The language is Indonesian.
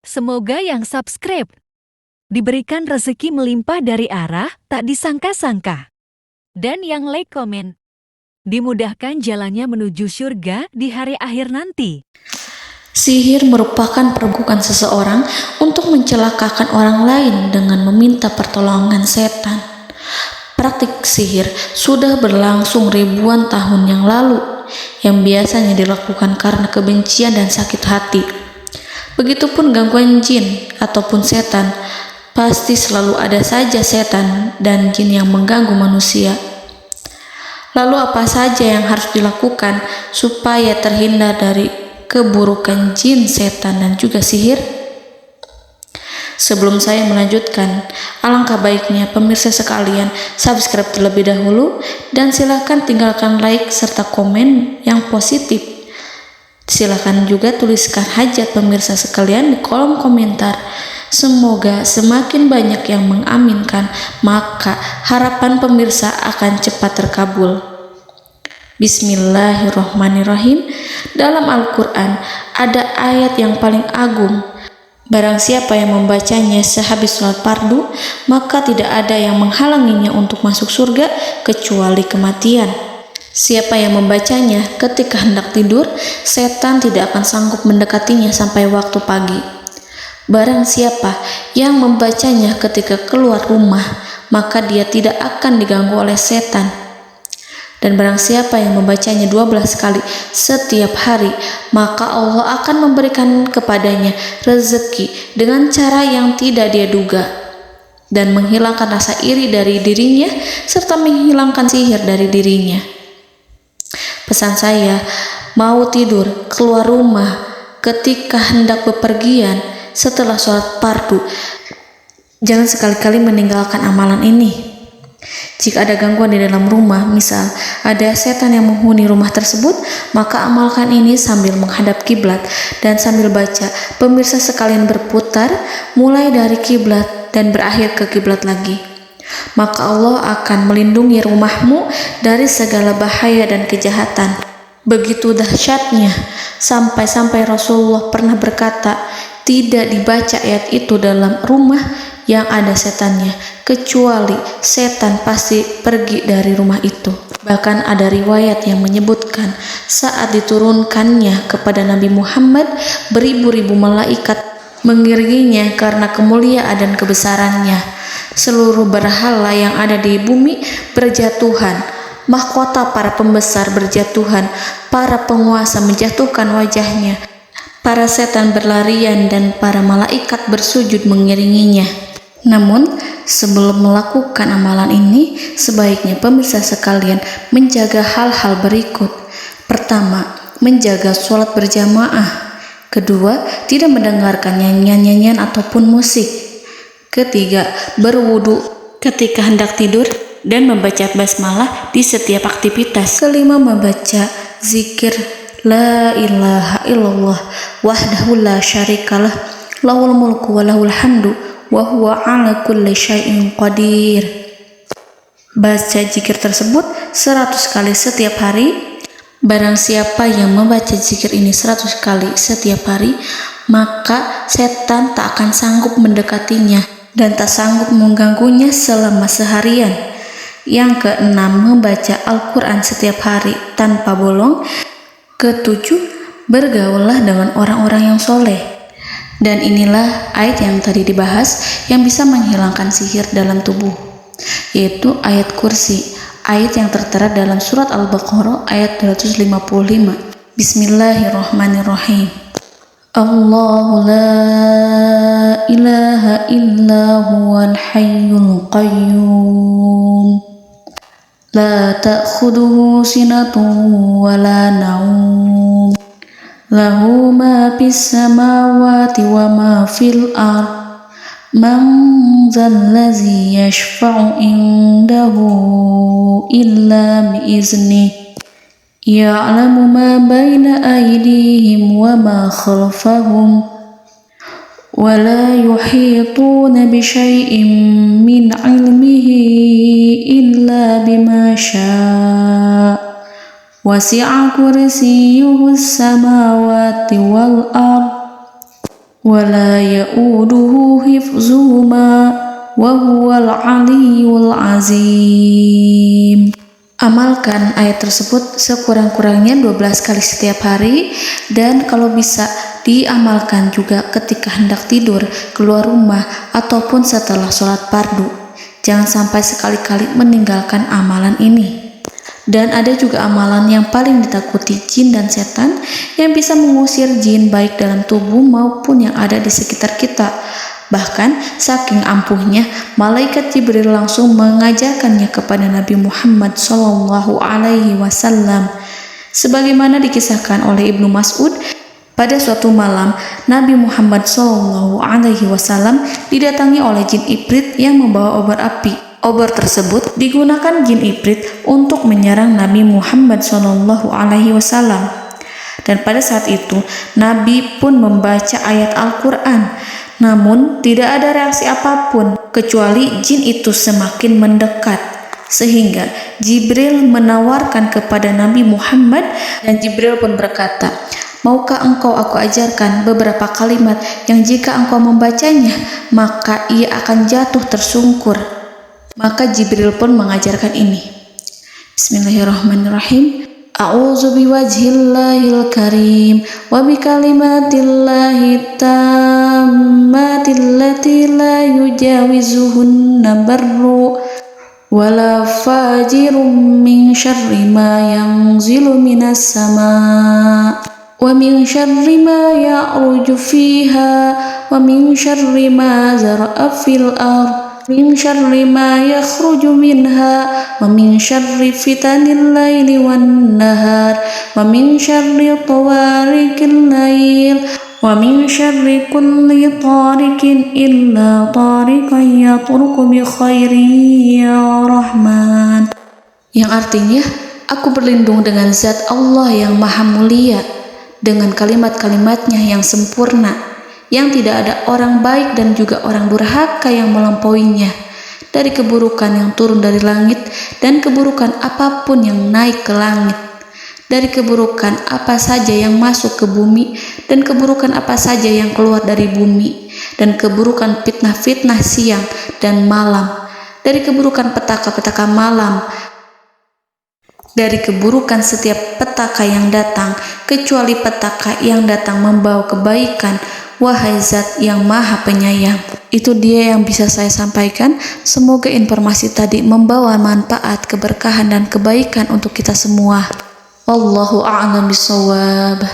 Semoga yang subscribe diberikan rezeki melimpah dari arah tak disangka-sangka. Dan yang like komen, dimudahkan jalannya menuju surga di hari akhir nanti. Sihir merupakan perbuatan seseorang untuk mencelakakan orang lain dengan meminta pertolongan setan. Praktik sihir sudah berlangsung ribuan tahun yang lalu, yang biasanya dilakukan karena kebencian dan sakit hati. Begitupun gangguan jin ataupun setan, pasti selalu ada saja setan dan jin yang mengganggu manusia. Lalu apa saja yang harus dilakukan supaya terhindar dari keburukan jin, setan, dan juga sihir? Sebelum saya melanjutkan, alangkah baiknya pemirsa sekalian subscribe terlebih dahulu dan silakan tinggalkan like serta komen yang positif. Silakan juga tuliskan hajat pemirsa sekalian di kolom komentar. Semoga semakin banyak yang mengaminkan, maka harapan pemirsa akan cepat terkabul. Bismillahirrahmanirrahim. Dalam Al-Quran ada ayat yang paling agung. Barang siapa yang membacanya sehabis sholat fardu, maka tidak ada yang menghalanginya untuk masuk surga kecuali kematian. Siapa yang membacanya ketika hendak tidur, setan tidak akan sanggup mendekatinya sampai waktu pagi. Barang siapa yang membacanya ketika keluar rumah, maka dia tidak akan diganggu oleh setan. Dan barang siapa yang membacanya 12 kali setiap hari, maka Allah akan memberikan kepadanya rezeki dengan cara yang tidak dia duga, dan menghilangkan rasa iri dari dirinya, serta menghilangkan sihir dari dirinya. Pesan saya, mau tidur, keluar rumah, ketika hendak bepergian, setelah sholat fardu, jangan sekali-kali meninggalkan amalan ini. Jika ada gangguan di dalam rumah, misal ada setan yang menghuni rumah tersebut, maka amalkan ini sambil menghadap kiblat dan sambil baca. Pemirsa sekalian berputar mulai dari kiblat dan berakhir ke kiblat lagi. Maka Allah akan melindungi rumahmu dari segala bahaya dan kejahatan. Begitu dahsyatnya, sampai-sampai Rasulullah pernah berkata, tidak dibaca ayat itu dalam rumah yang ada setannya, kecuali setan pasti pergi dari rumah itu. Bahkan ada riwayat yang menyebutkan saat diturunkannya kepada Nabi Muhammad, beribu-ribu malaikat mengiringinya karena kemuliaan dan kebesarannya. Seluruh berhala yang ada di bumi berjatuhan, mahkota para pembesar berjatuhan, para penguasa menjatuhkan wajahnya, para setan berlarian dan para malaikat bersujud mengiringinya. Namun, sebelum melakukan amalan ini, sebaiknya pemirsa sekalian menjaga hal-hal berikut. Pertama, menjaga sholat berjamaah. Kedua, tidak mendengarkan nyanyian-nyanyian ataupun musik. Ketiga, berwudu ketika hendak tidur dan membaca basmalah di setiap aktivitas. Kelima, membaca zikir La ilaha illallah wahdahu la syarikalah lahul mulku wa lahul hamdu wa huwa ala kulli syai'in qadir. Baca zikir tersebut 100 kali setiap hari. Barang siapa yang membaca zikir ini 100 kali setiap hari, maka setan tak akan sanggup mendekatinya dan tak sanggup mengganggunya selama seharian. Yang keenam, membaca Al-Quran setiap hari tanpa bolong. Ketujuh, bergaullah dengan orang-orang yang soleh. Dan inilah ayat yang tadi dibahas yang bisa menghilangkan sihir dalam tubuh, yaitu ayat kursi, ayat yang tertera dalam surat Al-Baqarah ayat 255. Bismillahirrahmanirrahim. Allahu la ilaha illa huwal hayyul qayyum la ta'khuduhu sinatun wa la naum lahu ma fis samawati wa ma fil ard man zallazi yashfa'u indahu illa bi'izni ya'lamu ma baina aydihim wa ma khalfahum wa la yuhituna bi syai'in min 'ilmihi illa bima syaa wasi'a kursiyyuhu as-samawati wal ard ولا يؤوده حفظهما وهو العلي العظيم. Amalkan ayat tersebut sekurang-kurangnya 12 kali setiap hari, dan kalau bisa diamalkan juga ketika hendak tidur, keluar rumah, ataupun setelah sholat fardu. Jangan sampai sekali-kali meninggalkan amalan ini. Dan ada juga amalan yang paling ditakuti jin dan setan, yang bisa mengusir jin baik dalam tubuh maupun yang ada di sekitar kita. Bahkan saking ampuhnya, malaikat Jibril langsung mengajarkannya kepada Nabi Muhammad SAW. Sebagaimana dikisahkan oleh Ibnu Mas'ud, pada suatu malam Nabi Muhammad SAW didatangi oleh jin Ifrit yang membawa obor api. Obor tersebut digunakan jin Ifrit untuk menyerang Nabi Muhammad SAW. Dan pada saat itu Nabi pun membaca ayat Al-Quran. Namun tidak ada reaksi apapun, kecuali jin itu semakin mendekat. Sehingga Jibril menawarkan kepada Nabi Muhammad, dan Jibril pun berkata, "Maukah engkau aku ajarkan beberapa kalimat yang jika engkau membacanya, maka ia akan jatuh tersungkur?" Maka Jibril pun mengajarkan ini. Bismillahirrahmanirrahim. A'udzu biwajhillahil karim wa bikalimatillahi tammatil lati la yujawizuhunna barru wala fajirum min syarri ma yanzilu minas sama wa min syarri ma ya'ruju fiha wa min syarri ma zara'a fil ardh min syarri ma yakhruju minha wa min syarri fitanil laili wan nahar wa min syarri tawarikil lail wa min syarri kulli tarikin illa tarikan yatruku bi khairin ya Rahman. Yang artinya, aku berlindung dengan zat Allah yang maha mulia, dengan kalimat-kalimatnya yang sempurna, yang tidak ada orang baik dan juga orang durhaka yang melampauinya, dari keburukan yang turun dari langit dan keburukan apapun yang naik ke langit, dari keburukan apa saja yang masuk ke bumi dan keburukan apa saja yang keluar dari bumi, dan keburukan fitnah-fitnah siang dan malam, dari keburukan petaka-petaka malam, dari keburukan setiap petaka yang datang, kecuali petaka yang datang membawa kebaikan. Wahai Zat yang Maha Penyayang. Itu dia yang bisa saya sampaikan. Semoga informasi tadi membawa manfaat, keberkahan dan kebaikan untuk kita semua. Wallahu a'lam bishawab.